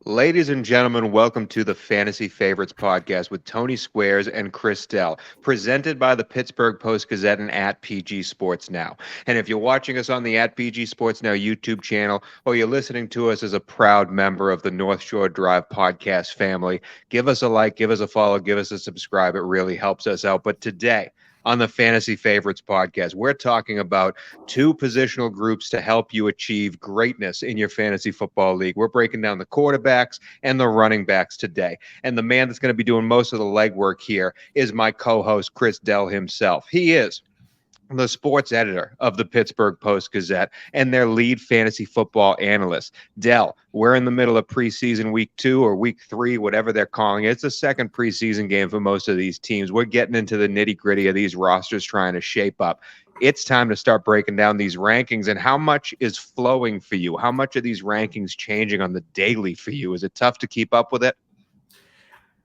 Ladies and gentlemen, welcome to the Fantasy Favorites podcast with Tony Squares and Chris Dell, presented by the Pittsburgh Post-Gazette and at PG Sports Now. And if you're watching us on the at PG Sports Now YouTube channel, or you're listening to us as a proud member of the North Shore Drive podcast family, give us a like, give us a follow, give us a subscribe. It really helps us out. But today, on the Fantasy Favorites podcast, we're talking about two positional groups to help you achieve greatness in your fantasy football league. We're breaking down the quarterbacks and the running backs today. And the man that's going to be doing most of the legwork here is my co-host, Chris Dell himself. He is the sports editor of the Pittsburgh Post-Gazette and their lead fantasy football analyst. Dell, we're in the middle of preseason week 2 or week 3, whatever they're calling it. It's the second preseason game for most of these teams. We're getting into the nitty-gritty of these rosters trying to shape up. It's time to start breaking down these rankings and how much is flowing for you. How much are these rankings changing on the daily for you? Is it tough to keep up with it?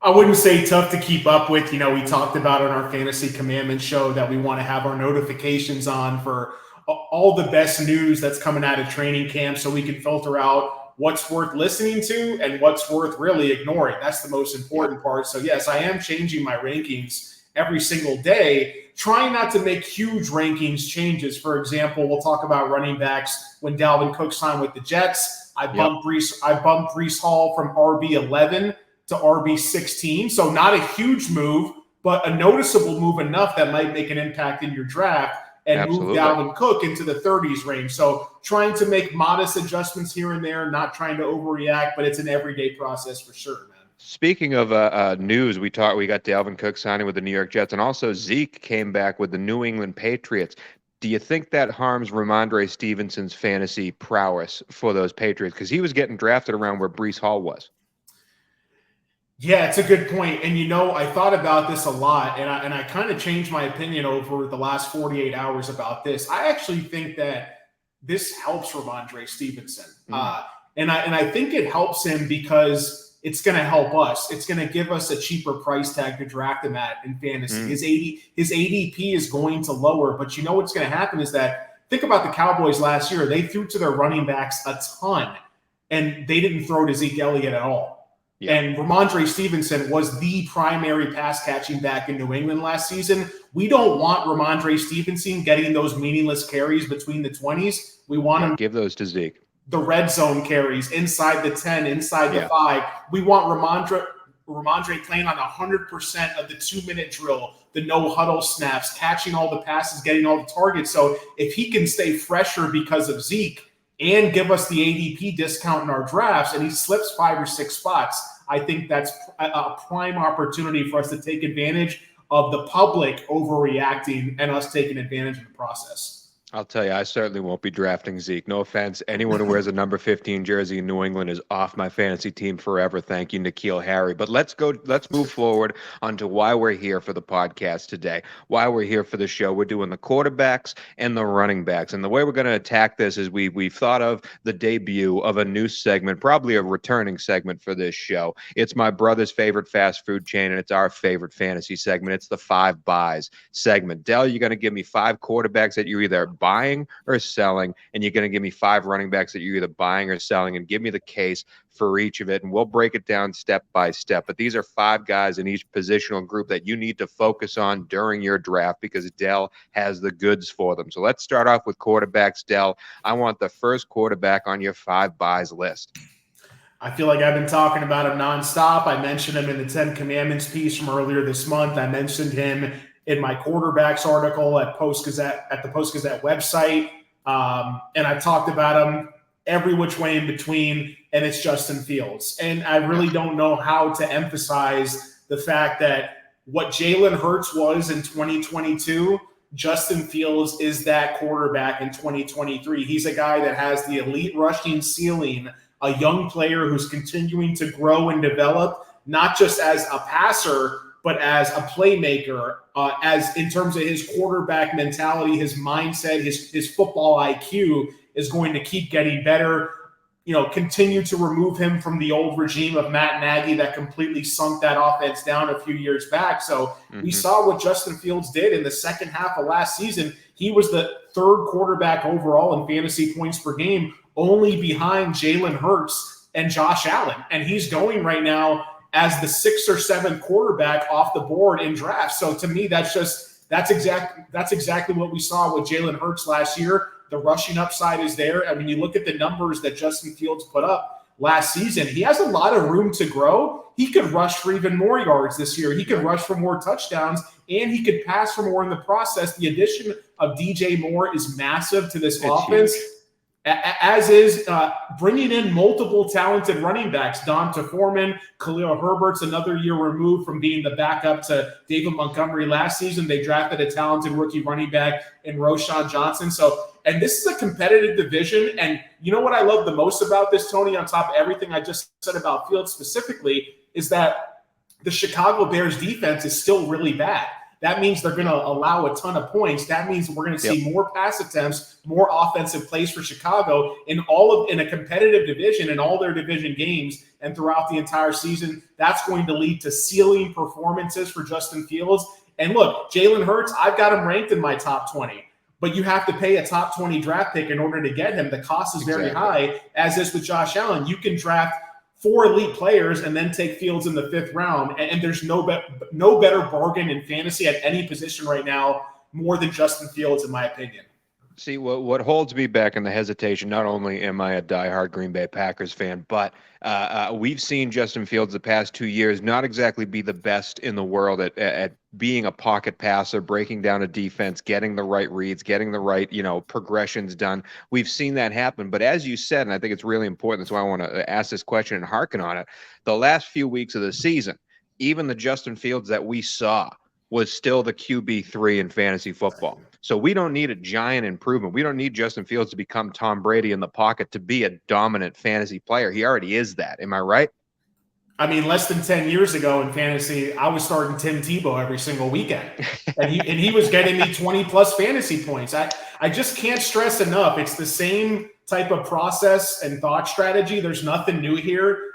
I wouldn't say tough to keep up with. We talked about on our Fantasy Commandment show that we want to have our notifications on for all the best news that's coming out of training camp so we can filter out what's worth listening to and what's worth really ignoring. That's the most important part. So, yes, I am changing my rankings every single day, trying not to make huge rankings changes. For example, we'll talk about running backs. When Dalvin Cook signed with the Jets, I bumped Breece Hall from RB11 to RB16. So not a huge move, but a noticeable move enough that might make an impact in your draft and Absolutely. move Dalvin Cook into the 30s range. So trying to make modest adjustments here and there, not trying to overreact, but it's an everyday process for sure, man. Speaking of news, we got Dalvin Cook signing with the New York Jets, and also Zeke came back with the New England Patriots. Do you think that harms Ramondre Stevenson's fantasy prowess for those Patriots? Because he was getting drafted around where Breece Hall was. Yeah, it's a good point. And, I thought about this a lot, and I kind of changed my opinion over the last 48 hours about this. I actually think that this helps Ramondre Stevenson. And I think it helps him because it's going to help us. It's going to give us a cheaper price tag to draft him at in fantasy. His ADP is going to lower, but what's going to happen is that, think about the Cowboys last year. They threw to their running backs a ton, and they didn't throw to Zeke Elliott at all. Yeah. And Ramondre Stevenson was the primary pass-catching back in New England last season. We don't want Ramondre Stevenson getting those meaningless carries between the 20s. We want him give those to Zeke. The red zone carries inside the 10, inside the 5. We want Ramondre playing on 100% of the 2-minute drill, the no-huddle snaps, catching all the passes, getting all the targets. So if he can stay fresher because of Zeke, and give us the ADP discount in our drafts, and he slips 5 or 6 spots, I think that's a prime opportunity for us to take advantage of the public overreacting and us taking advantage of the process. I'll tell you, I certainly won't be drafting Zeke. No offense. Anyone who wears a number 15 jersey in New England is off my fantasy team forever. Thank you, N'Keal Harry. But let's move forward onto why we're here for the podcast today, why we're here for the show. We're doing the quarterbacks and the running backs. And the way we're going to attack this is we've thought of the debut of a new segment, probably a returning segment for this show. It's my brother's favorite fast food chain, and it's our favorite fantasy segment. It's the 5 buys segment. Dell, you're going to give me 5 quarterbacks that you're either buying or selling, and you're going to give me 5 running backs that you're either buying or selling, and give me the case for each of it, and we'll break it down step by step. But these are 5 guys in each positional group that you need to focus on during your draft because Dell has the goods for them. So let's start off with quarterbacks. Dell, I want the first quarterback on your 5 buys list. I feel like I've been talking about him nonstop. I mentioned him in the 10 Commandments piece from earlier this month. I mentioned him in my quarterbacks article at the Post-Gazette website. And I've talked about him every which way in between, and it's Justin Fields. And I really don't know how to emphasize the fact that what Jalen Hurts was in 2022, Justin Fields is that quarterback in 2023. He's a guy that has the elite rushing ceiling, a young player who's continuing to grow and develop, not just as a passer, but as a playmaker, as in terms of his quarterback mentality, his mindset, his football IQ is going to keep getting better. Continue to remove him from the old regime of Matt Nagy that completely sunk that offense down a few years back. So we saw what Justin Fields did in the second half of last season. He was the 3rd quarterback overall in fantasy points per game, only behind Jalen Hurts and Josh Allen. And he's going right now as the 6th or 7th quarterback off the board in drafts. So to me, that's exactly what we saw with Jalen Hurts last year. The rushing upside is there. I mean, you look at the numbers that Justin Fields put up last season, he has a lot of room to grow. He could rush for even more yards this year. He could rush for more touchdowns, and he could pass for more in the process. The addition of DJ Moore is massive to this offense. Huge. As is bringing in multiple talented running backs. Donta Foreman, Khalil Herbert's another year removed from being the backup to David Montgomery last season. They drafted a talented rookie running back in Roschon Johnson. And this is a competitive division. And you know what I love the most about this, Tony, on top of everything I just said about Fields specifically, is that the Chicago Bears defense is still really bad. That means they're going to allow a ton of points. That means we're going to see more pass attempts, more offensive plays for Chicago in a competitive division in all their division games and throughout the entire season. That's going to lead to ceiling performances for Justin Fields. And look, Jalen Hurts, I've got him ranked in my top 20. But you have to pay a top 20 draft pick in order to get him. The cost is very high, as is with Josh Allen. You can draft 4 elite players and then take Fields in the 5th round. And there's no better bargain in fantasy at any position right now more than Justin Fields, in my opinion. See, what holds me back in the hesitation, not only am I a diehard Green Bay Packers fan, but we've seen Justin Fields the past 2 years not exactly be the best in the world at being a pocket passer, breaking down a defense, getting the right reads, getting the right, progressions done. We've seen that happen. But as you said, and I think it's really important, that's why I want to ask this question and hearken on it, the last few weeks of the season, even the Justin Fields that we saw was still the QB3 in fantasy football. So we don't need a giant improvement. We don't need Justin Fields to become Tom Brady in the pocket to be a dominant fantasy player. He already is that. Am I right? I mean, less than 10 years ago in fantasy, I was starting Tim Tebow every single weekend. And he was getting me 20-plus fantasy points. I just can't stress enough. It's the same type of process and thought strategy. There's nothing new here.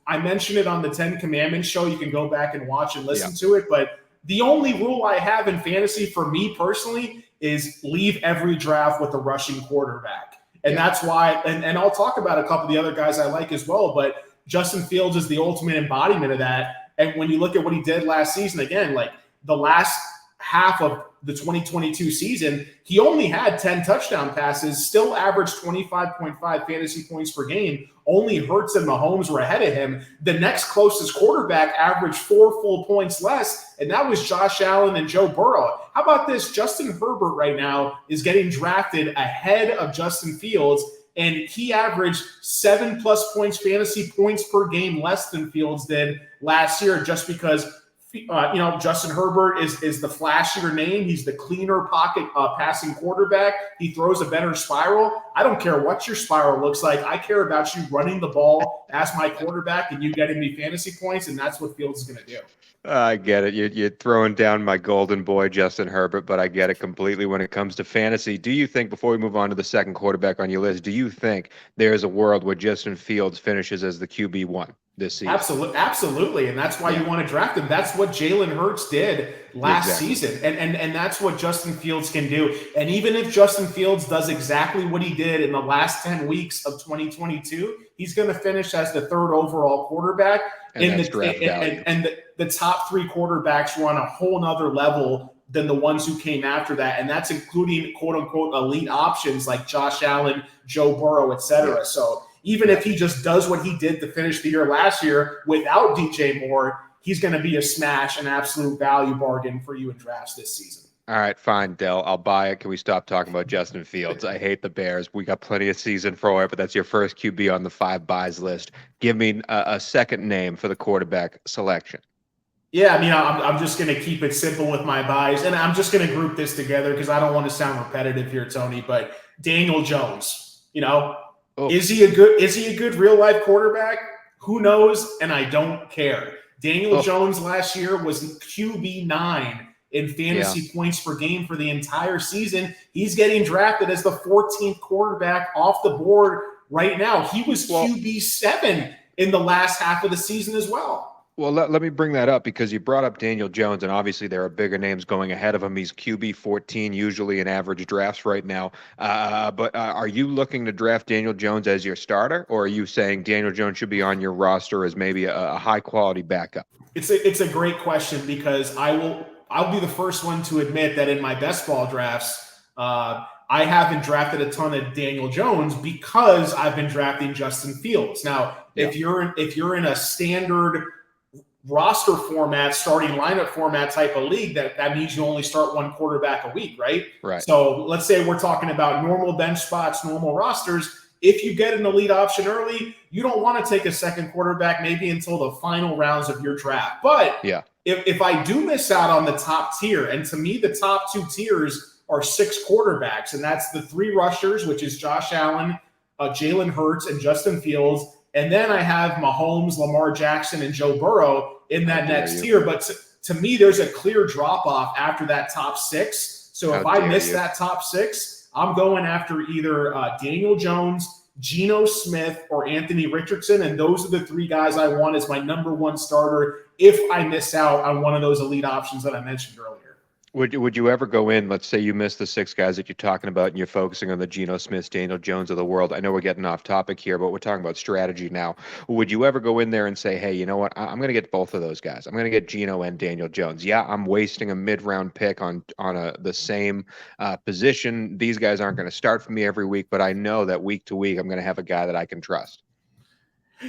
I mentioned it on the 10 Commandments show. You can go back and watch and listen to it. But the only rule I have in fantasy for me personally is leave every draft with a rushing quarterback. And that's why, and I'll talk about a couple of the other guys I like as well, but Justin Fields is the ultimate embodiment of that. And when you look at what he did last season, again, like the last half of the 2022 season, he only had 10 touchdown passes, still averaged 25.5 fantasy points per game. Only Hurts and Mahomes were ahead of him. The next closest quarterback averaged 4 full points less, and that was Josh Allen and Joe Burrow. How about this? Justin Herbert right now is getting drafted ahead of Justin Fields, and he averaged 7+ points fantasy points per game less than Fields did last year, just because Justin Herbert is the flashier name. He's the cleaner pocket passing quarterback. He throws a better spiral. I don't care what your spiral looks like. I care about you running the ball as my quarterback and you getting me fantasy points, and that's what Fields is going to do. I get it. You're throwing down my golden boy, Justin Herbert, but I get it completely when it comes to fantasy. Do you think, before we move on to the second quarterback on your list, do you think there's a world where Justin Fields finishes as the QB1 this season? Absolutely. And that's why you want to draft him. That's what Jalen Hurts did last season. And that's what Justin Fields can do. And even if Justin Fields does exactly what he did in the last 10 weeks of 2022, he's going to finish as the 3rd overall quarterback. And the top 3 quarterbacks were on a whole nother level than the ones who came after that. And that's including quote unquote elite options like Josh Allen, Joe Burrow, etc. Yeah. So even if he just does what he did to finish the year last year without DJ Moore, he's going to be a smash, an absolute value bargain for you in drafts this season. All right, fine, Dell. I'll buy it. Can we stop talking about Justin Fields? I hate the Bears. We got plenty of season for it, but that's your first QB on the 5 buys list. Give me a second name for the quarterback selection. Yeah, I mean, I'm just going to keep it simple with my buys, and I'm just going to group this together because I don't want to sound repetitive here, Tony, but Daniel Jones, is he a good real life quarterback? Who knows? And I don't care. Daniel Jones last year was QB9 in fantasy points per game for the entire season. He's getting drafted as the 14th quarterback off the board right now. He was QB7 in the last half of the season as well. Well, let me bring that up because you brought up Daniel Jones, and obviously there are bigger names going ahead of him. He's QB 14, usually in average drafts right now. But are you looking to draft Daniel Jones as your starter, or are you saying Daniel Jones should be on your roster as maybe a high quality backup? It's a great question because I'll be the first one to admit that in my best ball drafts, I haven't drafted a ton of Daniel Jones because I've been drafting Justin Fields. Now, if you're in a standard roster format, starting lineup format type of league, that means you only start one quarterback a week, right? Right. So let's say we're talking about normal bench spots, normal rosters. If you get an elite option early, you don't want to take a second quarterback maybe until the final rounds of your draft. But if I do miss out on the top tier, and to me, the top two tiers are 6 quarterbacks, and that's the 3 rushers, which is Josh Allen, Jalen Hurts, and Justin Fields. And then I have Mahomes, Lamar Jackson, and Joe Burrow in that next tier. But to me, there's a clear drop-off after that top 6. So if I miss that top 6, I'm going after either Daniel Jones, Geno Smith, or Anthony Richardson. And those are the 3 guys I want as my number 1 starter if I miss out on one of those elite options that I mentioned earlier. Would you ever go in, let's say you miss the 6 guys that you're talking about and you're focusing on the Geno Smiths, Daniel Jones of the world. I know we're getting off topic here, but we're talking about strategy now. Would you ever go in there and say, hey, you know what? I'm going to get both of those guys. I'm going to get Geno and Daniel Jones. Yeah, I'm wasting a mid-round pick on the same position. These guys aren't going to start for me every week, but I know that week to week I'm going to have a guy that I can trust.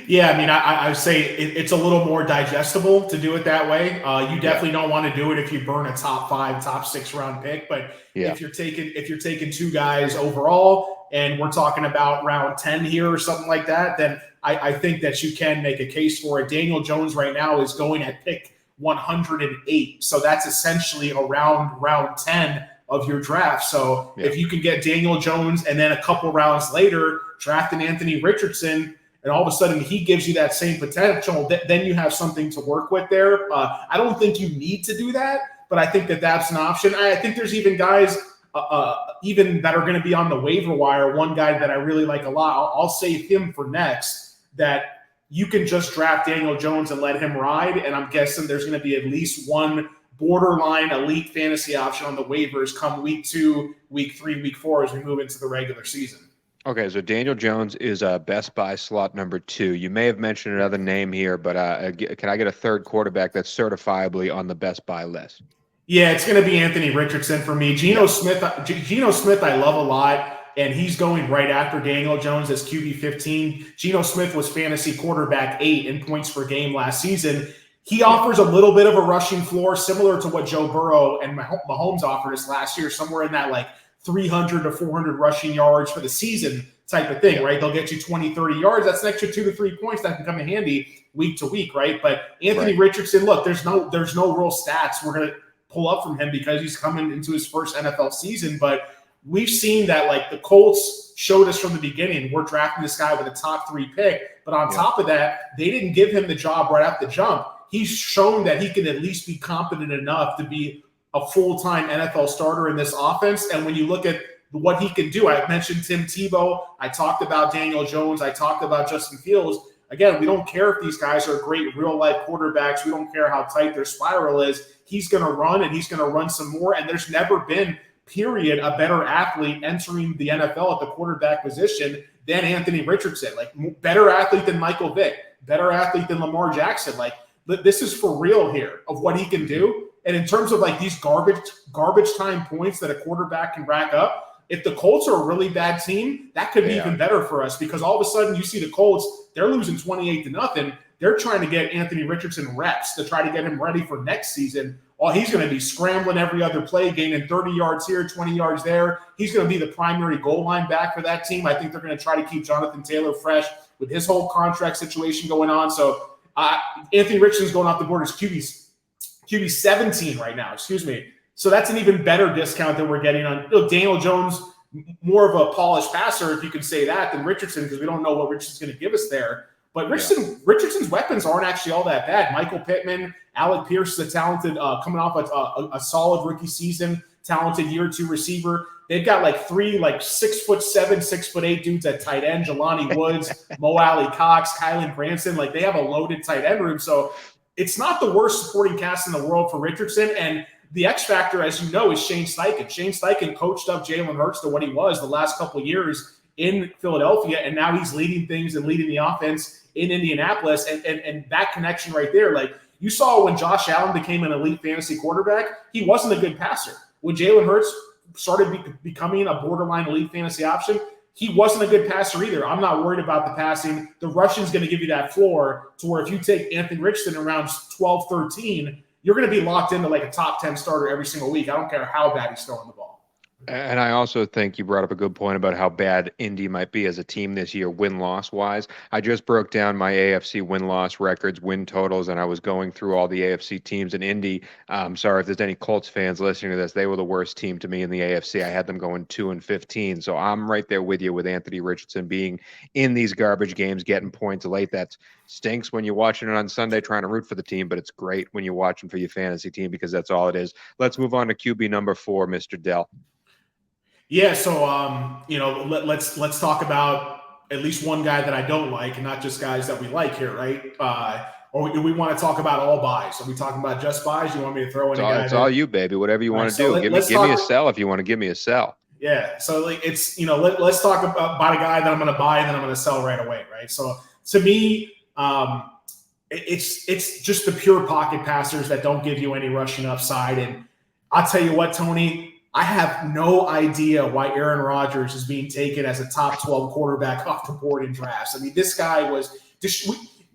Yeah, I mean, I would say it's a little more digestible to do it that way. You definitely don't want to do it if you burn a top 5, top 6 round pick. But if you're taking 2 guys overall, and we're talking about round 10 here or something like that, then I think that you can make a case for it. Daniel Jones right now is going at pick 108, so that's essentially around round 10 of your draft. So if you can get Daniel Jones and then a couple rounds later draft an Anthony Richardson, and all of a sudden he gives you that same potential, then you have something to work with there. I don't think you need to do that, but I think that that's an option. I think there's even guys even that are going to be on the waiver wire. One guy that I really like a lot, I'll save him for next, that you can just draft Daniel Jones and let him ride, and I'm guessing there's going to be at least one borderline elite fantasy option on the waivers come week 2, week 3, week 4 as we move into the regular season. Okay, so Daniel Jones is Best Buy slot number 2. You may have mentioned another name here, but can I get a third quarterback that's certifiably on the Best Buy list? Yeah, it's going to be Anthony Richardson for me. Geno Smith I love a lot, and he's going right after Daniel Jones as QB 15. Geno Smith was fantasy quarterback 8 in points per game last season. He offers a little bit of a rushing floor, similar to what Joe Burrow and Mahomes offered us last year, somewhere in that like 300 to 400 rushing yards for the season type of thing, right? They'll get you 20, 30 yards. That's an extra 2 to 3 points that can come in handy week to week, right? But Anthony Richardson, look, there's no real stats we're going to pull up from him because he's coming into his first NFL season. But we've seen that, like, the Colts showed us from the beginning, we're drafting this guy with a top 3 pick. But on top of that, they didn't give him the job right off the jump. He's shown that he can at least be competent enough to be a full-time NFL starter in this offense. And when you look at what he can do, I mentioned Tim Tebow. I talked about Daniel Jones. I talked about Justin Fields. Again, we don't care if these guys are great real-life quarterbacks. We don't care how tight their spiral is. He's going to run, and he's going to run some more. And there's never been, period, a better athlete entering the NFL at the quarterback position than Anthony Richardson. Like, better athlete than Michael Vick, better athlete than Lamar Jackson. Like, this is for real here of what he can do. And in terms of like these garbage time points that a quarterback can rack up, if the Colts are a really bad team, that could be even better for us, because all of a sudden you see the Colts, they're losing 28-0. They're trying to get Anthony Richardson reps to try to get him ready for next season. Well, he's going to be scrambling every other play, gaining 30 yards here, 20 yards there. He's going to be the primary goal line back for that team. I think they're going to try to keep Jonathan Taylor fresh with his whole contract situation going on. So Anthony Richardson's going off the board as QB 17 right now, excuse me. So that's an even better discount than we're getting on Daniel Jones, more of a polished passer, if you can say that, than Richardson, because we don't know what Richardson's going to give us there. But Richardson's weapons aren't actually all that bad. Michael Pittman, Alec Pierce is a talented, coming off a solid rookie season, talented year 2 receiver. They've got like 3 like 6'7", 6'8" dudes at tight end: Jelani Woods, Mo Alley Cox, Kylan Granson. Like, they have a loaded tight end room. So it's not the worst supporting cast in the world for Richardson. And the X factor, as you know, is Shane Steichen. Shane Steichen coached up Jalen Hurts to what he was the last couple of years in Philadelphia, and now he's leading things and leading the offense in Indianapolis. And that connection right there, like you saw when Josh Allen became an elite fantasy quarterback, he wasn't a good passer. When Jalen Hurts started becoming a borderline elite fantasy option, he wasn't a good passer either. I'm not worried about the passing. The rushing's going to give you that floor to where if you take Anthony Richardson around 12, 13, you're going to be locked into like a top 10 starter every single week. I don't care how bad he's throwing the ball. And I also think you brought up a good point about how bad Indy might be as a team this year, win-loss wise. I just broke down my AFC win-loss records, win totals, and I was going through all the AFC teams in Indy. Sorry if there's any Colts fans listening to this. They were the worst team to me in the AFC. I had them going 2-15. So I'm right there with you with Anthony Richardson being in these garbage games, getting points late. That stinks when you're watching it on Sunday trying to root for the team, but it's great when you're watching for your fantasy team because that's all it is. Let's move on to QB number 4, Mr. Dell. Yeah, so let's talk about at least one guy that I don't like, and not just guys that we like here, right? Or do we want to talk about all buys? Are we talking about just buys? You want me to throw in a guy? It's all you, baby. Whatever you want to do. Give me a sell if you want to give me a sell. Yeah, so like it's let's talk about a guy that I'm going to buy and then I'm going to sell right away, right? So to me, it's just the pure pocket passers that don't give you any rushing upside. And I'll tell you what, Tony. I have no idea why Aaron Rodgers is being taken as a top 12 quarterback off the board in drafts. I mean, this guy was just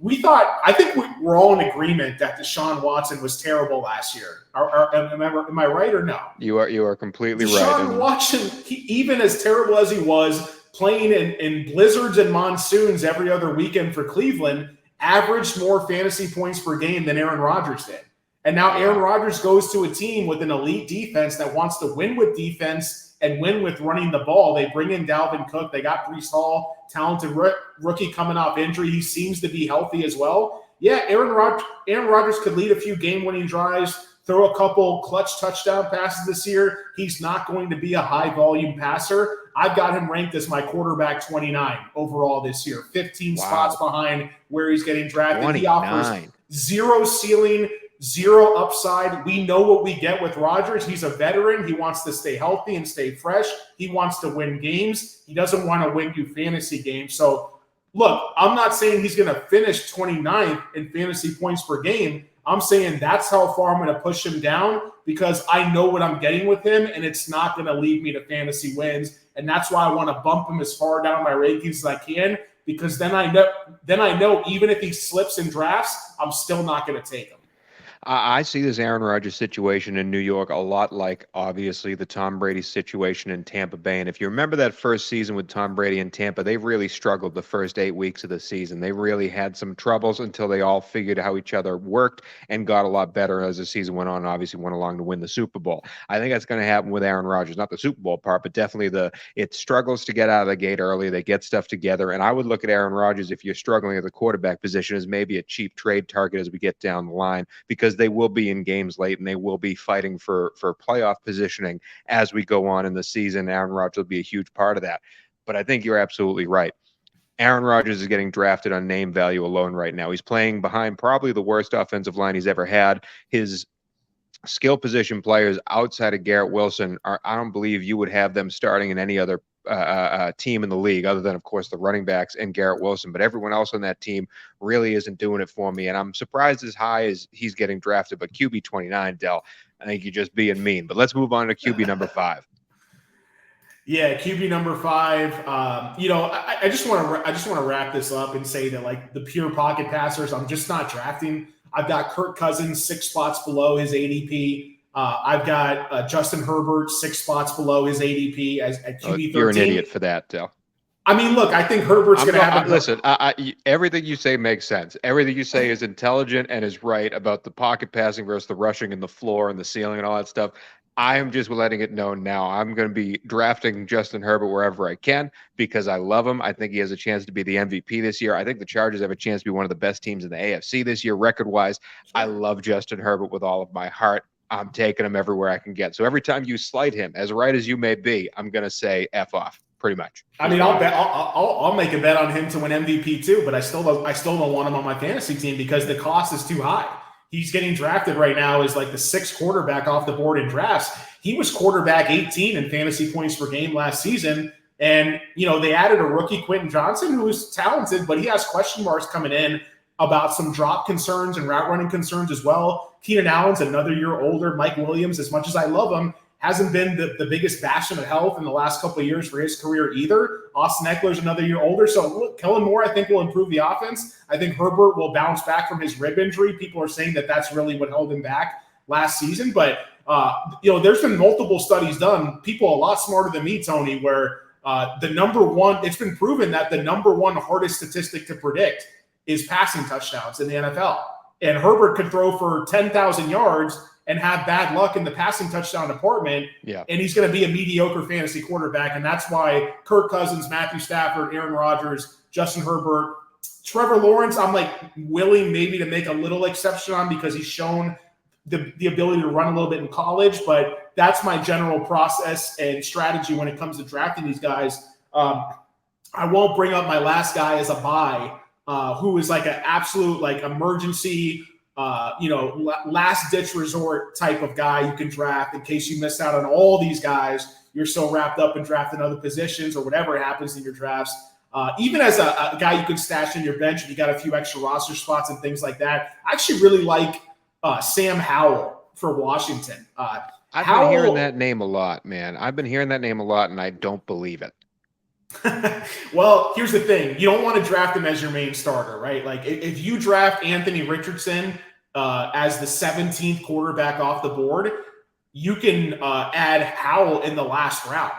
I think we're all in agreement that Deshaun Watson was terrible last year. Am I right or no? You are completely right. Deshaun Watson, even as terrible as he was, playing in blizzards and monsoons every other weekend for Cleveland, averaged more fantasy points per game than Aaron Rodgers did. And now Aaron Rodgers goes to a team with an elite defense that wants to win with defense and win with running the ball. They bring in Dalvin Cook. They got Breece Hall, talented rookie coming off injury. He seems to be healthy as well. Yeah, Aaron Rodgers could lead a few game-winning drives, throw a couple clutch touchdown passes this year. He's not going to be a high-volume passer. I've got him ranked as my quarterback 29 overall this year, 15 spots behind where he's getting drafted. 29. He offers zero ceiling, zero upside. We know what we get with Rodgers. He's a veteran. He wants to stay healthy and stay fresh. He wants to win games. He doesn't want to win you fantasy games. So, look, I'm not saying he's going to finish 29th in fantasy points per game. I'm saying that's how far I'm going to push him down because I know what I'm getting with him, and it's not going to lead me to fantasy wins. And that's why I want to bump him as far down my rankings as I can because then I know even if he slips in drafts, I'm still not going to take him. I see this Aaron Rodgers situation in New York a lot like, obviously, the Tom Brady situation in Tampa Bay. And if you remember that first season with Tom Brady in Tampa, they really struggled the first 8 weeks of the season. They really had some troubles until they all figured how each other worked and got a lot better as the season went on, and obviously went along to win the Super Bowl. I think that's going to happen with Aaron Rodgers, not the Super Bowl part, but definitely it struggles to get out of the gate early. They get stuff together. And I would look at Aaron Rodgers, if you're struggling at the quarterback position, as maybe a cheap trade target as we get down the line, because they will be in games late and they will be fighting for playoff positioning as we go on in the season. Aaron Rodgers will be a huge part of that. But I think you're absolutely right. Aaron Rodgers is getting drafted on name value alone right now. He's playing behind probably the worst offensive line he's ever had. His skill position players outside of Garrett Wilson I don't believe you would have them starting in any other team in the league, other than, of course, the running backs and Garrett Wilson. But everyone else on that team really isn't doing it for me. And I'm surprised as high as he's getting drafted. But QB 29, Dell, I think you're just being mean. But let's move on to QB number 5. Yeah, QB number 5. I just want to wrap this up and say that, like, the pure pocket passers, I'm just not drafting. I've got Kirk Cousins 6 spots below his ADP. I've got Justin Herbert 6 spots below his ADP at QB 13. You're an idiot for that, Dell. I mean, look, I think Herbert's going to have listen, everything you say makes sense. Everything you say is intelligent and is right about the pocket passing versus the rushing and the floor and the ceiling and all that stuff. I am just letting it known now. I'm going to be drafting Justin Herbert wherever I can because I love him. I think he has a chance to be the MVP this year. I think the Chargers have a chance to be one of the best teams in the AFC this year, record-wise. I love Justin Herbert with all of my heart. I'm taking him everywhere I can get. So every time you slight him, as right as you may be, I'm going to say F off, pretty much. I mean, I'll make a bet on him to win MVP too, but I still don't want him on my fantasy team because the cost is too high. He's getting drafted right now as like the 6th quarterback off the board in drafts. He was quarterback 18 in fantasy points per game last season. And, they added a rookie, Quentin Johnson, who is talented, but he has question marks coming in about some drop concerns and route running concerns as well. Keenan Allen's another year older. Mike Williams, as much as I love him, hasn't been the biggest bastion of health in the last couple of years for his career either. Austin Eckler's another year older. So look, Kellen Moore, I think, will improve the offense. I think Herbert will bounce back from his rib injury. People are saying that that's really what held him back last season. But, there's been multiple studies done. People a lot smarter than me, Tony, where the number one, it's been proven that the number one hardest statistic to predict is passing touchdowns in the NFL. And Herbert could throw for 10,000 yards and have bad luck in the passing touchdown department, and he's going to be a mediocre fantasy quarterback. And that's why Kirk Cousins, Matthew Stafford, Aaron Rodgers, Justin Herbert, Trevor Lawrence, I'm like willing maybe to make a little exception on because he's shown the ability to run a little bit in college. But that's my general process and strategy when it comes to drafting these guys. I won't bring up my last guy as a buy, who is like an absolute like emergency last-ditch resort type of guy you can draft in case you miss out on all these guys. You're so wrapped up in drafting other positions or whatever happens in your drafts. Even as a guy you could stash in your bench if you got a few extra roster spots and things like that. I actually really like Sam Howell for Washington. I've been hearing that name a lot, man. I've been hearing that name a lot, and I don't believe it. Well, here's the thing. You don't want to draft him as your main starter, right? Like if you draft Anthony Richardson as the 17th quarterback off the board, you can add Howell in the last round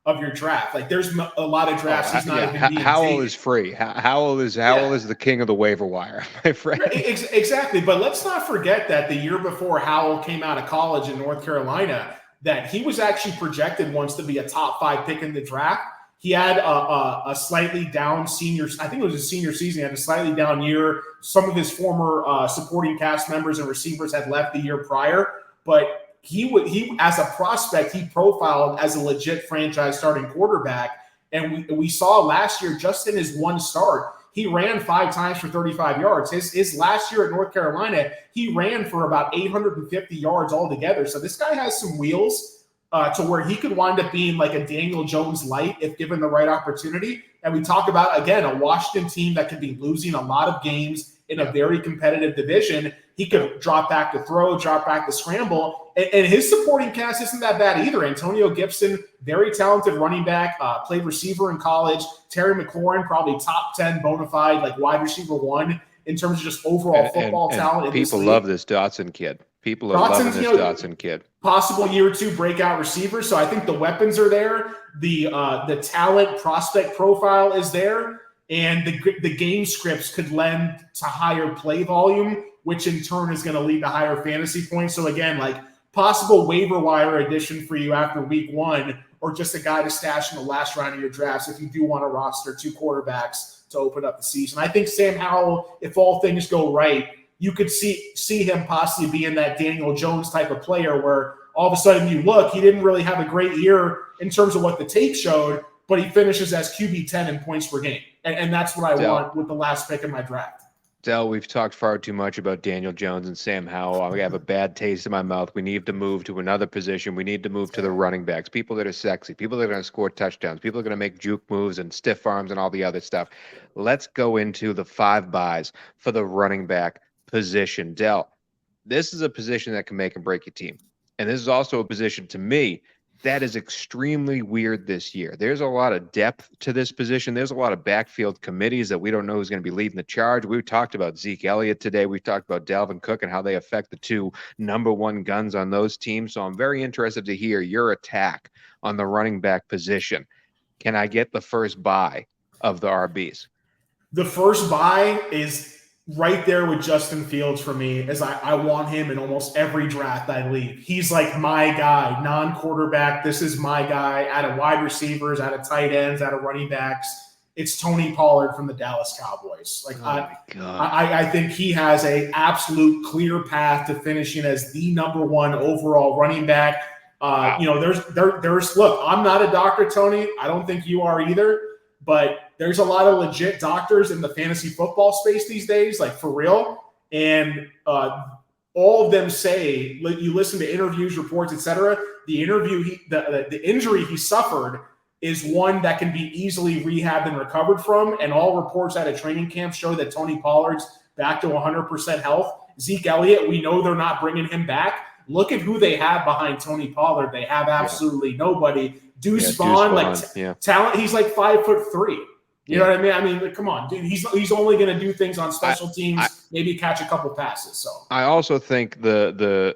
of your draft. Like there's a lot of drafts he's not even being Howell taken. is free. Howell is the king of the waiver wire, my friend. Exactly. But let's not forget that the year before Howell came out of college in North Carolina, that he was actually projected once to be a top 5 pick in the draft. He had a slightly down senior, I think it was his senior season, he had a slightly down year. Some of his former supporting cast members and receivers had left the year prior, but he as a prospect, he profiled as a legit franchise starting quarterback. And we saw last year, just in his one start, he ran 5 times for 35 yards. His last year at North Carolina, he ran for about 850 yards altogether. So this guy has some wheels to where he could wind up being like a Daniel Jones light if given the right opportunity. And we talk about, again, a Washington team that could be losing a lot of games in a very competitive division. He could drop back to throw, drop back to scramble. And his supporting cast isn't that bad either. Antonio Gibson, very talented running back, played receiver in college. Terry McLaurin, probably top 10 bona fide, like wide receiver 1 in terms of just overall football talent. And people love this Dotson kid. People are loving this Dotson kid. Possible year or 2 breakout receiver. So I think the weapons are there. The talent prospect profile is there. And the game scripts could lend to higher play volume, which in turn is going to lead to higher fantasy points. So again, like possible waiver wire addition for you after week 1, or just a guy to stash in the last round of your drafts if you do want to roster 2 quarterbacks to open up the season. I think Sam Howell, if all things go right, you could see him possibly being that Daniel Jones type of player where all of a sudden you look, he didn't really have a great year in terms of what the tape showed, but he finishes as QB 10 in points per game. And that's what I want with the last pick in my draft. Dell, we've talked far too much about Daniel Jones and Sam Howell. I have a bad taste in my mouth. We need to move to another position. We need to move to the running backs, people that are sexy, people that are going to score touchdowns, people that are going to make juke moves and stiff arms and all the other stuff. Let's go into the 5 buys for the running back position. Dell, this is a position that can make and break your team. And this is also a position, to me, that is extremely weird this year. There's a lot of depth to this position. There's a lot of backfield committees that we don't know who's going to be leading the charge. We talked about Zeke Elliott today. We talked about Dalvin Cook and how they affect the 2 number 1 guns on those teams. So I'm very interested to hear your attack on the running back position. Can I get the first buy of the RBs? The first buy is right there with Justin Fields for me, as I want him in almost every draft I leave. He's like my guy, non-quarterback. This is my guy out of wide receivers, out of tight ends, out of running backs. It's Tony Pollard from the Dallas Cowboys. Like I think he has an absolute clear path to finishing as the number 1 overall running back. Wow. There's look, I'm not a doctor, Tony. I don't think you are either, but there's a lot of legit doctors in the fantasy football space these days, like for real. And all of them say, you listen to interviews, reports, etc. The injury he suffered is one that can be easily rehabbed and recovered from. And all reports out of training camp show that Tony Pollard's back to 100% health. Zeke Elliott, we know they're not bringing him back. Look at who they have behind Tony Pollard. They have absolutely nobody. Deuce Vaughn, talent. He's like 5'3". You know what I mean? I mean, come on, dude. He's only going to do things on special teams, maybe catch a couple passes. So I also think the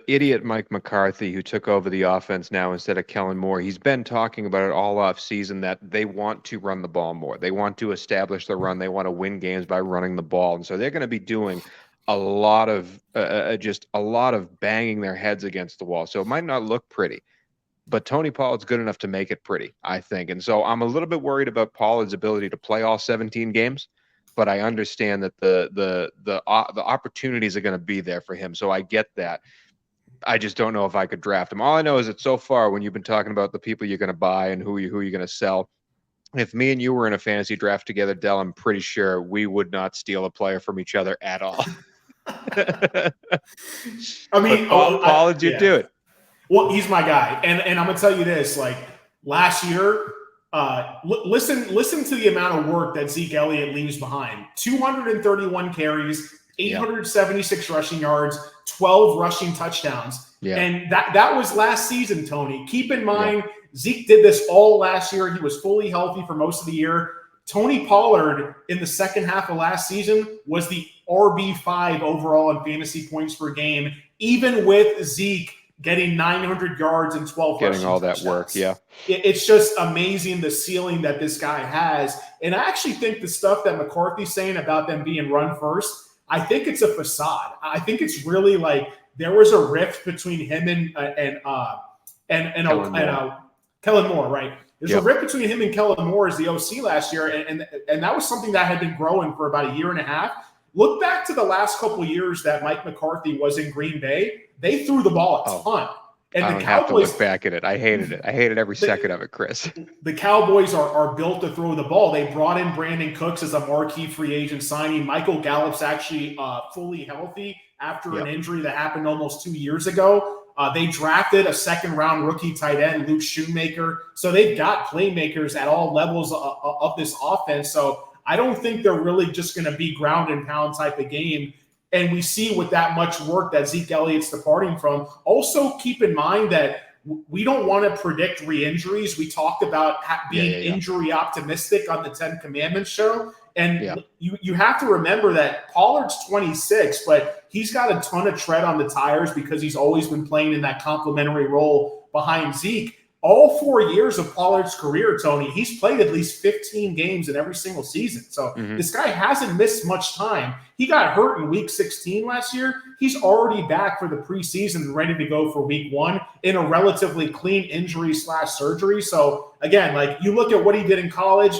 idiot Mike McCarthy, who took over the offense now instead of Kellen Moore, he's been talking about it all off season that they want to run the ball more. They want to establish the run. They want to win games by running the ball, and so they're going to be doing a lot of banging their heads against the wall. So it might not look pretty, but Tony Pollard's good enough to make it pretty, I think. And so I'm a little bit worried about Pollard's ability to play all 17 games, but I understand that the opportunities are going to be there for him. So I get that. I just don't know if I could draft him. All I know is that so far, when you've been talking about the people you're going to buy and who you're going to sell, if me and you were in a fantasy draft together, Dell, I'm pretty sure we would not steal a player from each other at all. I mean, Pollard, you do it. Well, he's my guy, and I'm gonna tell you this: like last year, listen to the amount of work that Zeke Elliott leaves behind. 231 carries, 876 rushing yards, 12 rushing touchdowns, and that was last season. Tony, keep in mind, Zeke did this all last year. He was fully healthy for most of the year. Tony Pollard in the second half of last season was the RB5 overall in fantasy points per game, even with Zeke getting 900 yards and 12 getting all that touchdowns. work. It's just amazing the ceiling that this guy has. And I actually think the stuff that McCarthy's saying about them being run first, I think it's a facade. I think it's really like there was a rift between him and Kellen Moore, right? There's a rift between him and Kellen Moore as the OC last year, and that was something that had been growing for about a year and a half. Look back to the last couple of years that Mike McCarthy was in Green Bay. They threw the ball a ton. And I don't have to look back at it. I hated it. I hated every second of it, Chris. The Cowboys are built to throw the ball. They brought in Brandon Cooks as a marquee free agent signing. Michael Gallup's actually fully healthy after an injury that happened almost 2 years ago. They drafted a second-round rookie tight end, Luke Shoemaker. So they've got playmakers at all levels of this offense. So I don't think they're really just going to be ground and pound type of game. And we see with that much work that Zeke Elliott's departing from. Also, keep in mind that we don't want to predict re-injuries. We talked about being injury optimistic on the 10 Commandments show. And you have to remember that Pollard's 26, but he's got a ton of tread on the tires because he's always been playing in that complementary role behind Zeke. All 4 years of Pollard's career, Tony, he's played at least 15 games in every single season. So this guy hasn't missed much time. He got hurt in week 16 last year. He's already back for the preseason and ready to go for week 1 in a relatively clean injury/surgery. So again, like you look at what he did in college,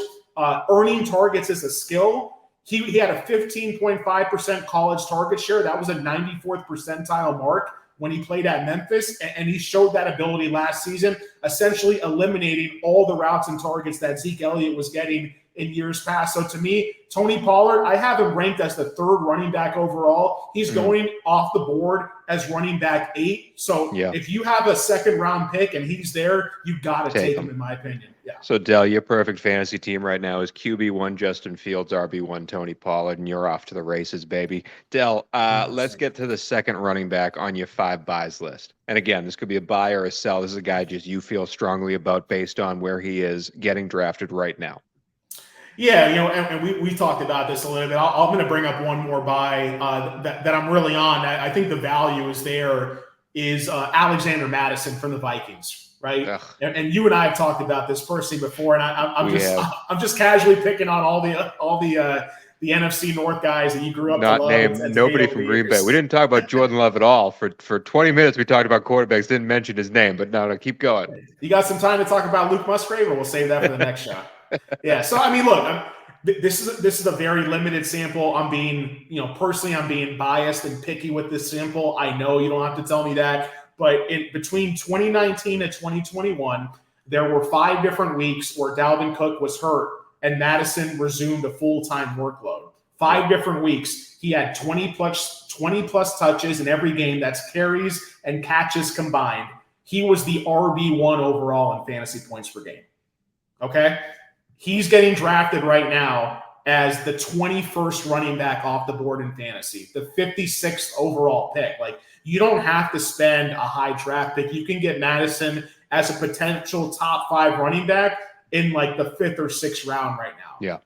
earning targets is a skill. He had a 15.5% college target share. That was a 94th percentile mark when he played at Memphis, and he showed that ability last season, essentially eliminating all the routes and targets that Zeke Elliott was getting in years past. So to me, Tony Pollard, I have him ranked as the 3rd running back overall. He's going off the board as running back 8. So if you have a 2nd-round pick and he's there, you got to take him, in my opinion. Yeah. So, Dell, your perfect fantasy team right now is QB1 Justin Fields, RB1 Tony Pollard, and you're off to the races, baby. Dell, let's get to the 2nd running back on your 5 buys list. And again, this could be a buy or a sell. This is a guy just you feel strongly about based on where he is getting drafted right now. Yeah, and we talked about this a little bit. I'm going to bring up one more buy that I'm really on. I think the value is there is Alexander Mattison from the Vikings, right? And you and I have talked about this personally before, and I'm just casually picking on all the NFC North guys that you grew up not named nobody from Green Bay. We didn't talk about Jordan Love at all. For 20 minutes, we talked about quarterbacks, didn't mention his name, but no, keep going. You got some time to talk about Luke Musgrave, or we'll save that for the next shot? Yeah. So, I mean, look, this is a very limited sample. I'm being, personally, I'm being biased and picky with this sample. I know you don't have to tell me that, but between 2019 and 2021, there were 5 different weeks where Dalvin Cook was hurt and Madison resumed a full-time workload. 5 different weeks. He had 20 plus touches in every game. That's carries and catches combined. He was the RB1 overall in fantasy points per game. Okay? He's getting drafted right now as the 21st running back off the board in fantasy, the 56th overall pick. Like, you don't have to spend a high draft pick. You can get Madison as a potential top 5 running back in like the 5th or 6th round right now. Yeah.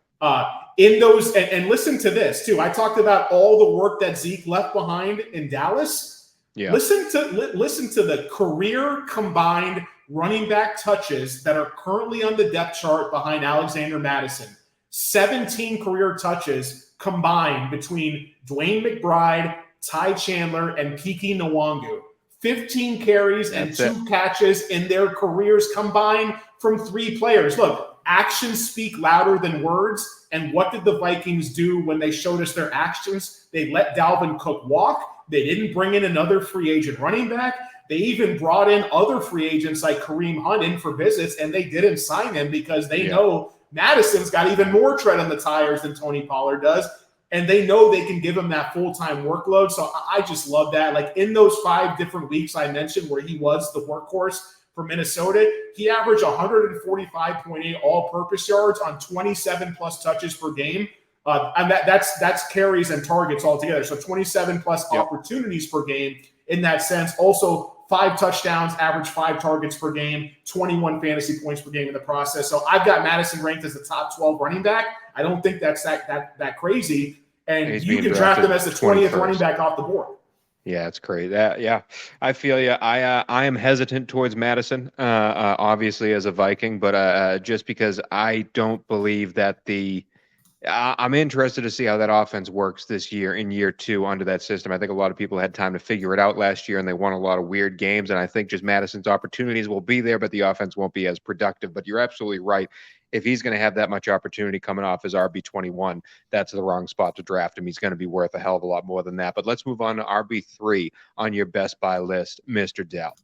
In those, and listen to this too. I talked about all the work that Zeke left behind in Dallas. Yeah. Listen to the career combined running back touches that are currently on the depth chart behind Alexander Madison. 17 career touches combined between Dwayne McBride, Ty Chandler, and Kiki Nwangu. 15 carries and 2 catches in their careers combined from 3 players. Look, actions speak louder than words. And what did the Vikings do when they showed us their actions? They let Dalvin Cook walk. They didn't bring in another free agent running back. They even brought in other free agents like Kareem Hunt in for visits, and they didn't sign him because they know Madison's got even more tread on the tires than Tony Pollard does. And they know they can give him that full-time workload. So I just love that. Like, in those 5 different weeks I mentioned where he was the workhorse for Minnesota, he averaged 145.8 all-purpose yards on 27-plus touches per game. And that's carries and targets altogether. So 27-plus opportunities per game in that sense. Also, 5 touchdowns, average 5 targets per game, 21 fantasy points per game in the process. So I've got Madison ranked as the top 12 running back. I don't think that's that crazy. And you can draft him as the 20th running back off the board. Yeah, it's crazy. Yeah, I feel you. I am hesitant towards Madison, obviously as a Viking, but just because I don't believe that I'm interested to see how that offense works this year in year 2 under that system. I think a lot of people had time to figure it out last year, and they won a lot of weird games. And I think just Madison's opportunities will be there, but the offense won't be as productive. But you're absolutely right. If he's going to have that much opportunity coming off his RB21, that's the wrong spot to draft him. He's going to be worth a hell of a lot more than that. But let's move on to RB3 on your best buy list, Mr. Dell.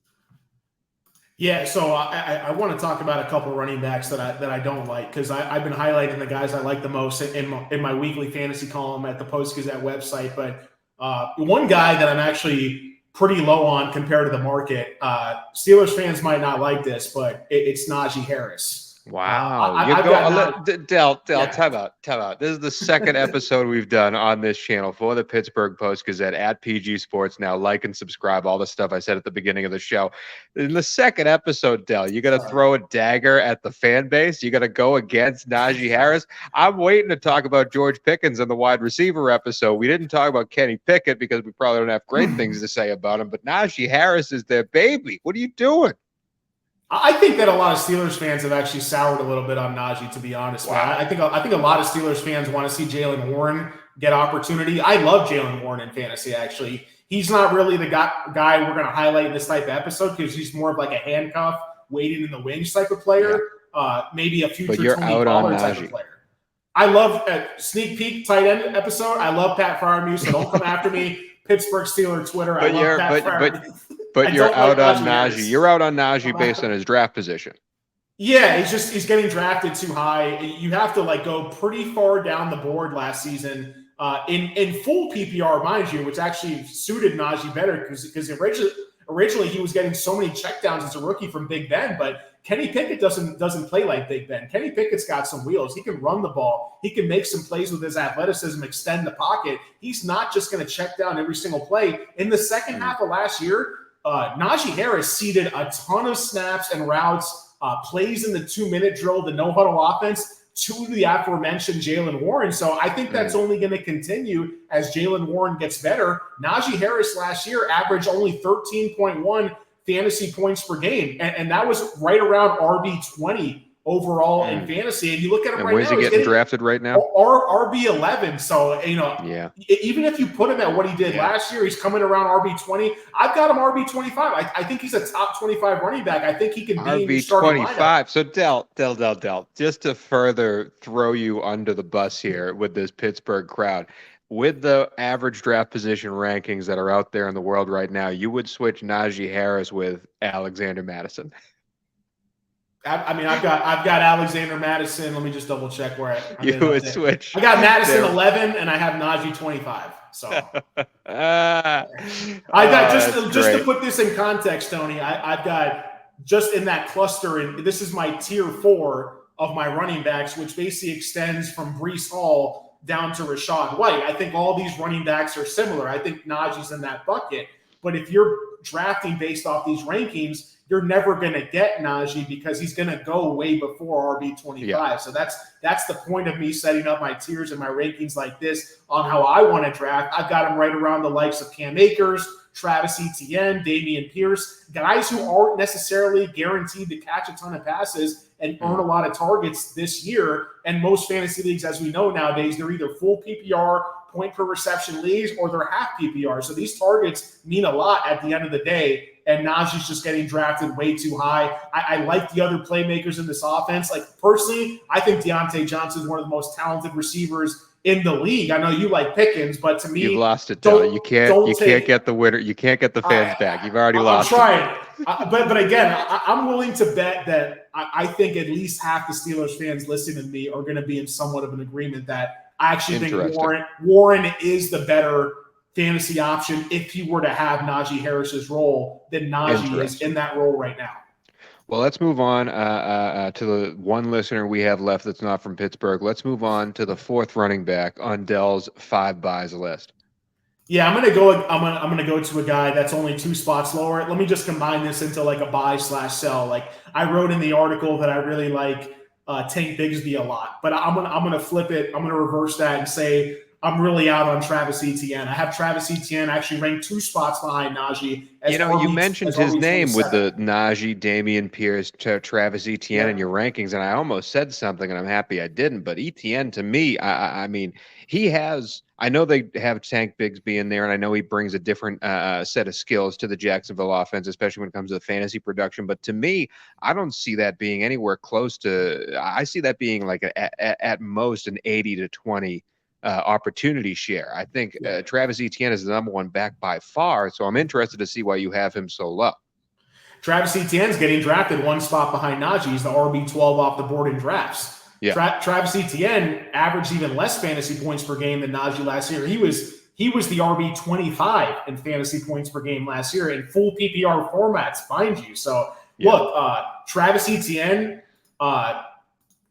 Yeah, so I want to talk about a couple running backs that I don't like, because I've been highlighting the guys I like the most in my weekly fantasy column at the Post-Gazette website. But one guy that I'm actually pretty low on compared to the market, Steelers fans might not like this, but it's Najee Harris. Wow. Dell, time out. This is the second episode we've done on this channel for the Pittsburgh Post-Gazette at PG Sports Now. Like and subscribe, all the stuff I said at the beginning of the show. In the second episode, Dell, you got to throw a dagger at the fan base. You got to go against Najee Harris. I'm waiting to talk about George Pickens in the wide receiver episode. We didn't talk about Kenny Pickett because we probably don't have great things to say about him, but Najee Harris is their baby. What are you doing? I think that a lot of Steelers fans have actually soured a little bit on Najee, to be honest. Wow. I think a lot of Steelers fans want to see Jaylen Warren get opportunity. I love Jaylen Warren in fantasy, actually. He's not really the guy we're going to highlight in this type of episode, because he's more of like a handcuff, waiting in the wings type of player, maybe a future Tony Pollard type of player. I love sneak peek tight end episode. I love Pat Freiermuth, so don't come after me. Pittsburgh Steelers Twitter. I love Pat Freiermuth. But you're out on Najee. You're out on Najee based on his draft position. Yeah, he's getting drafted too high. You have to go pretty far down the board last season in full PPR, mind you, which actually suited Najee better because originally he was getting so many checkdowns as a rookie from Big Ben, but Kenny Pickett doesn't play like Big Ben. Kenny Pickett's got some wheels. He can run the ball. He can make some plays with his athleticism, extend the pocket. He's not just going to check down every single play. In the second half of last year, Najee Harris seeded a ton of snaps and routes, plays in the 2-minute drill, the no-huddle offense, to the aforementioned Jaylen Warren. So I think that's only going to continue as Jaylen Warren gets better. Najee Harris last year averaged only 13.1 fantasy points per game, and that was right around RB20 overall in fantasy. And you look at him right now. Where's he getting drafted right now? RB11. So, even if you put him at what he did last year, he's coming around RB20. I've got him RB25. I think he's a top 25 running back. I think he can be RB25. So Dell, just to further throw you under the bus here with this Pittsburgh crowd, with the average draft position rankings that are out there in the world right now, you would switch Najee Harris with Alexander Madison. I've got Alexander Madison. Let me just double check where I'm You would switch. I got Madison 11 and I have Najee 25. So I got just to put this in context, Tony. I've got just in that cluster, and this is my tier 4 of my running backs, which basically extends from Breece Hall down to Rachaad White. I think all these running backs are similar. I think Najee's in that bucket. But if you're drafting based off these rankings, you're never going to get Najee because he's going to go way before RB25. Yeah. So that's the point of me setting up my tiers and my rankings like this on how I want to draft. I've got them right around the likes of Cam Akers, Travis Etienne, Dameon Pierce, guys who aren't necessarily guaranteed to catch a ton of passes and earn a lot of targets this year. And most fantasy leagues, as we know nowadays, they're either full PPR, point per reception leagues, or they're half PPR. So these targets mean a lot at the end of the day. And Najee's just getting drafted way too high. I like the other playmakers in this offense. Like, personally, I think Deontay Johnson is one of the most talented receivers in the league. I know you like Pickens, but to me, you've lost it, Tony. You can't get the winner. You can't get the fans back. You've already lost. I'm trying, but again, I'm willing to bet that I think at least half the Steelers fans listening to me are going to be in somewhat of an agreement that I actually think Warren is the better fantasy option if he were to have Najee Harris's role than Najee is in that role right now. Well, let's move on to the one listener we have left that's not from Pittsburgh. Let's move on to the 4th running back on Dell's 5 buys list. Yeah, I'm gonna go to a guy that's only 2 spots lower. Let me just combine this into like a buy/sell. Like, I wrote in the article that I really like Tank Bigsby a lot, but I'm gonna flip it. I'm gonna reverse that and say I'm really out on Travis Etienne. I have Travis Etienne actually ranked 2 spots behind Najee. You mentioned his name with the Najee, Dameon Pierce, Travis Etienne in your rankings, and I almost said something, and I'm happy I didn't. But Etienne, to me, I mean, he has – I know they have Tank Bigsby in there, and I know he brings a different set of skills to the Jacksonville offense, especially when it comes to the fantasy production. But to me, I don't see that being anywhere close to – I see that being like at most an 80 to 20 opportunity share. I think Travis Etienne is the number 1 back by far, so I'm interested to see why you have him so low. Travis Etienne's getting drafted 1 spot behind Najee. He's the RB12 off the board in drafts. Yeah. Travis Etienne averaged even less fantasy points per game than Najee last year. He was the RB25 in fantasy points per game last year in full PPR formats, mind you. So look, Travis Etienne,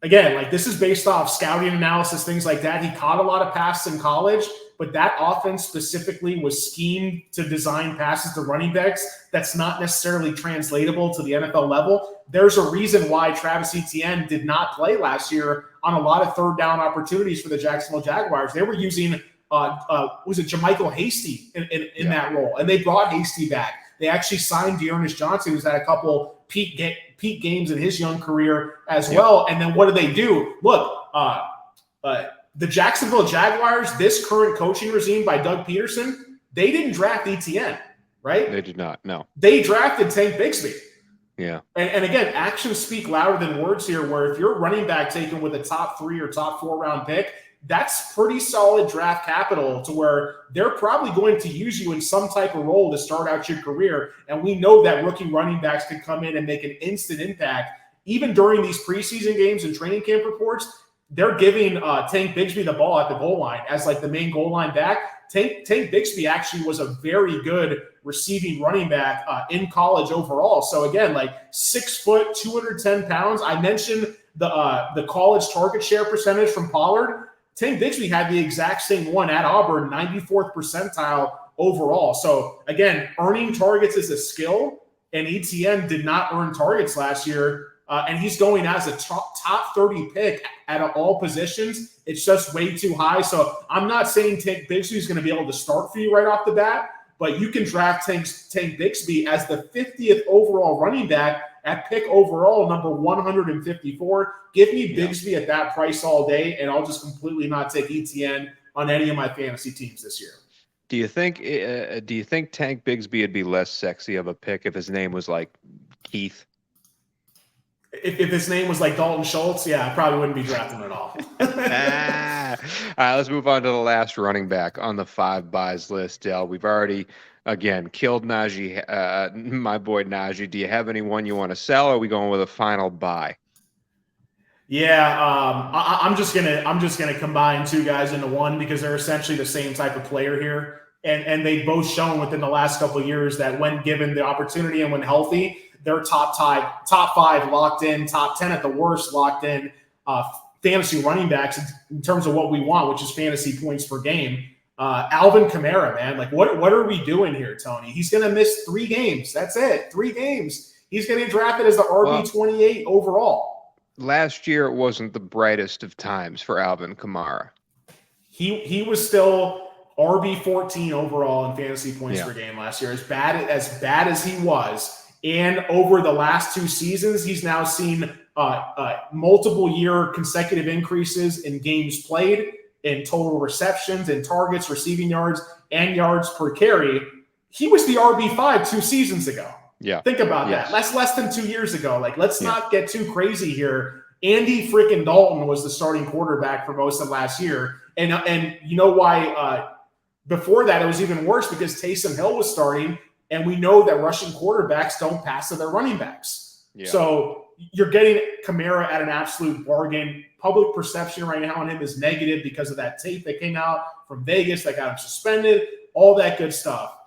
again, like, this is based off scouting analysis, things like that. He caught a lot of passes in college, but that offense specifically was schemed to design passes to running backs that's not necessarily translatable to the NFL level. There's a reason why Travis Etienne did not play last year on a lot of 3rd down opportunities for the Jacksonville Jaguars. They were using, was it JaMychal Hasty in that role? And they brought Hasty back. They actually signed Dearness Johnson, who's had a couple peak games in his young career as well. And then what do? Look, the Jacksonville Jaguars, this current coaching regime by Doug Peterson, they didn't draft Etienne, right? They did not, no. They drafted Tank Bigsby. Yeah. And again, actions speak louder than words here, where if you're running back taken with a top 3 or top 4 round pick, that's pretty solid draft capital to where they're probably going to use you in some type of role to start out your career. And we know that rookie running backs can come in and make an instant impact. Even during these preseason games and training camp reports, they're giving Tank Bigsby the ball at the goal line as like the main goal line back. Tank Bigsby actually was a very good receiving running back in college overall. So again, like 6 foot, 210 pounds. I mentioned the college target share percentage from Pollard. Tank Bigsby had the exact same one at Auburn, 94th percentile overall. So again, earning targets is a skill, and Etienne did not earn targets last year. And he's going as a top 30 pick at all positions. It's just way too high. So I'm not saying Tank Bigsby is going to be able to start for you right off the bat, but you can draft Tank Bigsby as the 50th overall running back at pick overall, number 154. Give me Bigsby at that price all day, and I'll just completely not take Etienne on any of my fantasy teams this year. Do you think Tank Bigsby would be less sexy of a pick if his name was like Keith? If his name was like Dalton Schultz, yeah, I probably wouldn't be drafting at all. right, let's move on to the last running back on the 5 buys list, Dell. We've already, again, killed Najee, my boy Najee. Do you have anyone you want to sell, or are we going with a final buy? Yeah, I'm just gonna combine two guys into one because they're essentially the same type of player here, and they've both shown within the last couple of years that when given the opportunity and when healthy, they're top 5 locked in, top 10 at the worst locked in fantasy running backs in terms of what we want, which is fantasy points per game. Alvin Kamara, man, like what are we doing here, Tony? He's gonna miss 3 games. That's it, 3 games. He's getting drafted as the RB28 overall. Last year, it wasn't the brightest of times for Alvin Kamara. He was still RB14 overall in fantasy points per game last year. As bad as he was, and over the last 2 seasons, he's now seen multiple year consecutive increases in games played, in total receptions, in targets, receiving yards, and yards per carry. He was the RB5 2 seasons ago. Yeah. Think about that. That's less than 2 years ago. Like, let's not get too crazy here. Andy freaking Dalton was the starting quarterback for most of last year. And you know why before that it was even worse, because Taysom Hill was starting, and we know that rushing quarterbacks don't pass to their running backs. Yeah. So you're getting Kamara at an absolute bargain. Public perception right now on him is negative because of that tape that came out from Vegas that got him suspended, all that good stuff.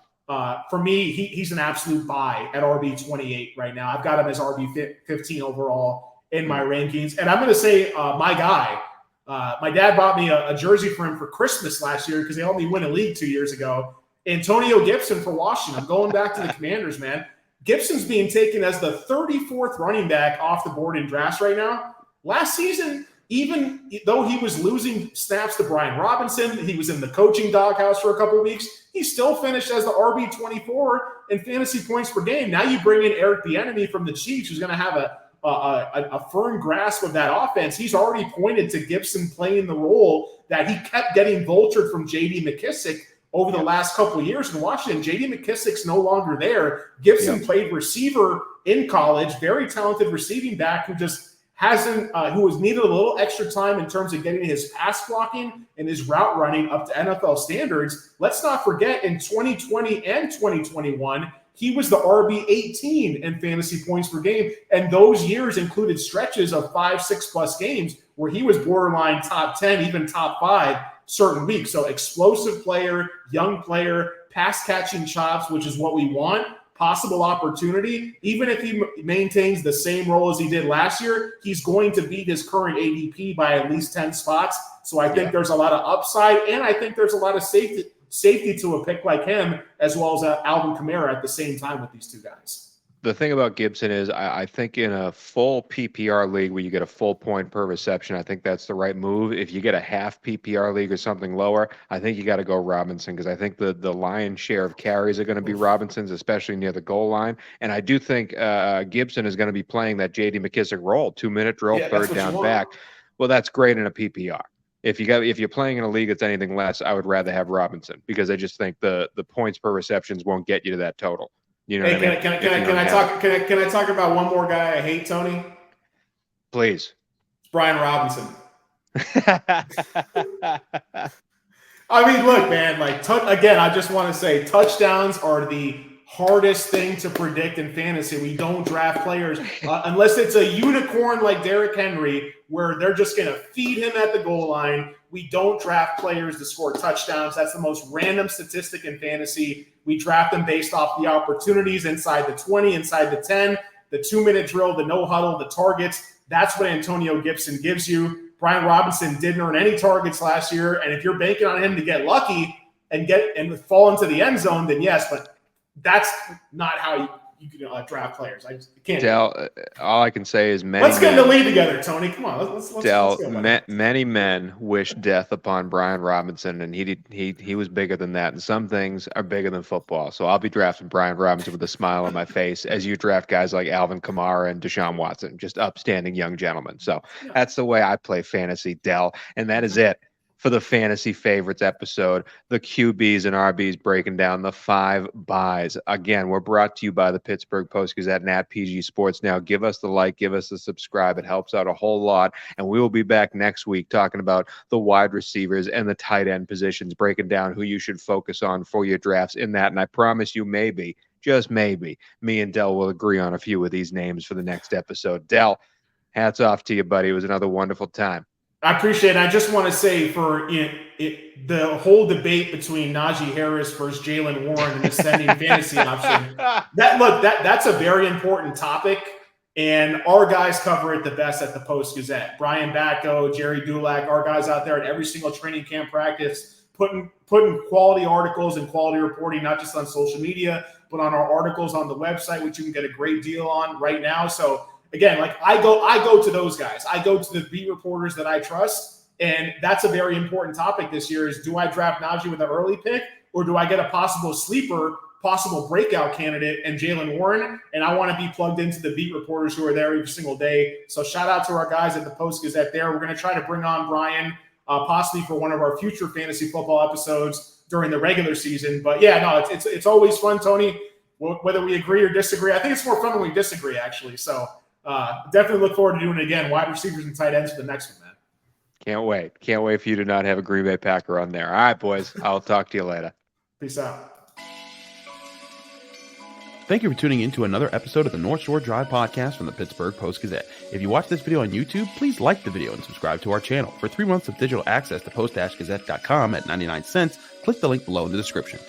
For me, he's an absolute buy at RB28 right now. I've got him as RB15 overall in my rankings. And I'm going to say my guy. My dad bought me a jersey for him for Christmas last year because they helped me win a league 2 years ago. Antonio Gibson for Washington. I'm going back to the Commanders, man. Gibson's being taken as the 34th running back off the board in drafts right now. Last season, even though he was losing snaps to Brian Robinson, he was in the coaching doghouse for a couple of weeks, he still finished as the RB24 in fantasy points per game. Now you bring in Eric Bieniemy from the Chiefs, who's going to have a firm grasp of that offense. He's already pointed to Gibson playing the role that he kept getting vultured from J.D. McKissick over the last couple of years in Washington. J.D. McKissick's no longer there. Gibson played receiver in college, very talented receiving back who just who has needed a little extra time in terms of getting his pass blocking and his route running up to NFL standards. Let's not forget, in 2020 and 2021, he was the RB18 in fantasy points per game. And those years included stretches of 5, 6+ games where he was borderline top 10, even top 5 certain weeks. So explosive player, young player, pass catching chops, which is what we want. Possible opportunity. Even if he maintains the same role as he did last year, he's going to beat his current ADP by at least 10 spots. So I think there's a lot of upside, and I think there's a lot of safety to a pick like him, as well as Alvin Kamara at the same time with these two guys. The thing about Gibson is I think in a full PPR league where you get a full point per reception, I think that's the right move. If you get a half PPR league or something lower, I think you got to go Robinson, because I think the lion's share of carries are going to be Robinson's, especially near the goal line. And I do think Gibson is going to be playing that J.D. McKissick role, 2-minute drill, third down back. Well, that's great in a PPR. If you're playing in a league that's anything less, I would rather have Robinson, because I just think the points per receptions won't get you to that total. You know, hey, can I talk about one more guy I hate, Tony? Please. It's Brian Robinson. I mean, look, man. Again, I just want to say touchdowns are the hardest thing to predict in fantasy. We don't draft players unless it's a unicorn like Derrick Henry, where they're just going to feed him at the goal line. We don't draft players to score touchdowns. That's the most random statistic in fantasy. We draft them based off the opportunities inside the 20, inside the 10, the 2-minute drill, the no huddle, the targets. That's what Antonio Gibson gives you. Brian Robinson didn't earn any targets last year, and if you're banking on him to get lucky and fall into the end zone, then yes, but that's not how you can draft players. I can't. Dell, all I can say is let's get in the lead together, Tony. Come on, let's Dell, many men wish death upon Brian Robinson, and he was bigger than that. And some things are bigger than football. So I'll be drafting Brian Robinson with a smile on my face, as you draft guys like Alvin Kamara and Deshaun Watson, just upstanding young gentlemen. So that's the way I play fantasy, Dell, and that is it for the Fantasy Favorites episode, the QBs and RBs breaking down the 5 buys. Again, we're brought to you by the Pittsburgh Post-Gazette and at PG Sports Now. Give us the like, give us the subscribe. It helps out a whole lot. And we will be back next week talking about the wide receivers and the tight end positions, breaking down who you should focus on for your drafts in that. And I promise you, maybe, just maybe, me and Dell will agree on a few of these names for the next episode. Dell, hats off to you, buddy. It was another wonderful time. I appreciate it. I just want to say for the whole debate between Najee Harris versus Jalen Warren and the ascending fantasy option, that's a very important topic, and our guys cover it the best at the Post-Gazette. Brian Backo, Jerry Dulac, our guys out there at every single training camp practice, putting quality articles and quality reporting, not just on social media, but on our articles on the website, which you can get a great deal on right now. So again, like I go to those guys. I go to the beat reporters that I trust, and that's a very important topic this year is, do I draft Najee with an early pick, or do I get a possible sleeper, possible breakout candidate and Jalen Warren? And I want to be plugged into the beat reporters who are there every single day. So shout out to our guys at the Post-Gazette there. We're going to try to bring on Brian possibly for one of our future fantasy football episodes during the regular season. But yeah, no, it's always fun, Tony, whether we agree or disagree. I think it's more fun when we disagree, actually. So definitely look forward to doing it again. Wide receivers and tight ends for the next one, man. Can't wait. Can't wait for you to not have a Green Bay Packer on there. All right, boys. I'll talk to you later. Peace out. Thank you for tuning in to another episode of the North Shore Drive podcast from the Pittsburgh Post-Gazette. If you watch this video on YouTube, please like the video and subscribe to our channel. For 3 months of digital access to post-gazette.com at 99 cents, click the link below in the description.